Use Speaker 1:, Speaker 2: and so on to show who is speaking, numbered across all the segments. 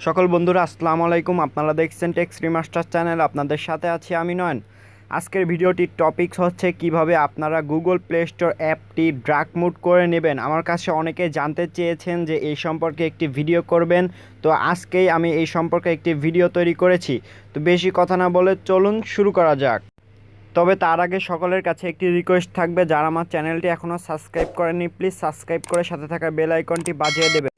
Speaker 1: সকল বন্ধুরা আসসালামু আলাইকুম। আপনারা দেখছেন টেক্স রিমাস্টার চ্যানেল, আপনাদের সাথে আছি আমি নয়ন। আজকের ভিডিওটির টপিকস হচ্ছে কিভাবে আপনারা গুগল প্লে স্টোর অ্যাপটি ড্রাক মুড করে নেবেন। আমার কাছে অনেকে জানতে চেয়েছেন যে এই সম্পর্কে একটি ভিডিও করবেন, তো আজকেই আমি এই সম্পর্কে একটি ভিডিও তৈরি করেছি। তো বেশি কথা না বলে চলুন শুরু করা যাক। তবে তার আগে সকলের কাছে একটি রিকোয়েস্ট থাকবে, যারা আমার চ্যানেলটি এখনও সাবস্ক্রাইব করেননি প্লিজ সাবস্ক্রাইব করে সাথে থাকা বেল আইকনটি বাজিয়ে দেবেন।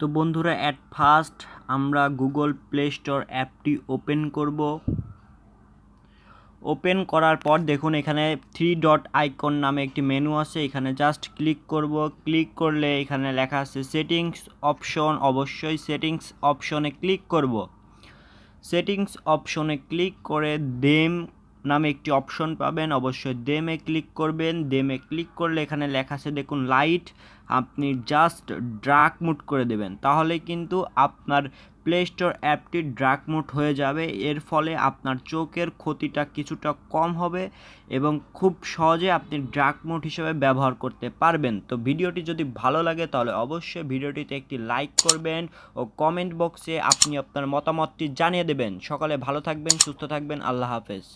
Speaker 1: তো বন্ধুরা, অ্যাট ফার্স্ট আমরা গুগল প্লে স্টোর অ্যাপটি ওপেন করব। ওপেন করার পর দেখুন এখানে 3 ডট আইকন নামে একটি মেনু আছে, এখানে জাস্ট ক্লিক করব। ক্লিক করলে এখানে লেখা আছে সেটিংস অপশন, অবশ্যই সেটিংস অপশনে ক্লিক করব। সেটিংস অপশনে ক্লিক করে দেম নামে একটি অপশন পাবেন, অবশ্যই দেমে ক্লিক করবেন। দেমে ক্লিক করলে এখানে লেখা আছে দেখুন লাইট, আপনি জাস্ট ড্রাক মুড করে দেবেন, তাহলে কিন্তু আপনার প্লে স্টোর অ্যাপটি ড্রাক মুড হয়ে যাবে। এর ফলে আপনার চোখের ক্ষতিটা কিছুটা কম হবে এবং খুব সহজে আপনি ড্রাক মুড হিসেবে ব্যবহার করতে পারবেন। তো ভিডিওটি যদি ভালো লাগে তাহলে অবশ্যই ভিডিওটিতে একটি লাইক করবেন ও কমেন্ট বক্সে আপনি আপনার মতামতটি জানিয়ে দেবেন। সকলে ভালো থাকবেন, সুস্থ থাকবেন, আল্লাহ হাফেজ।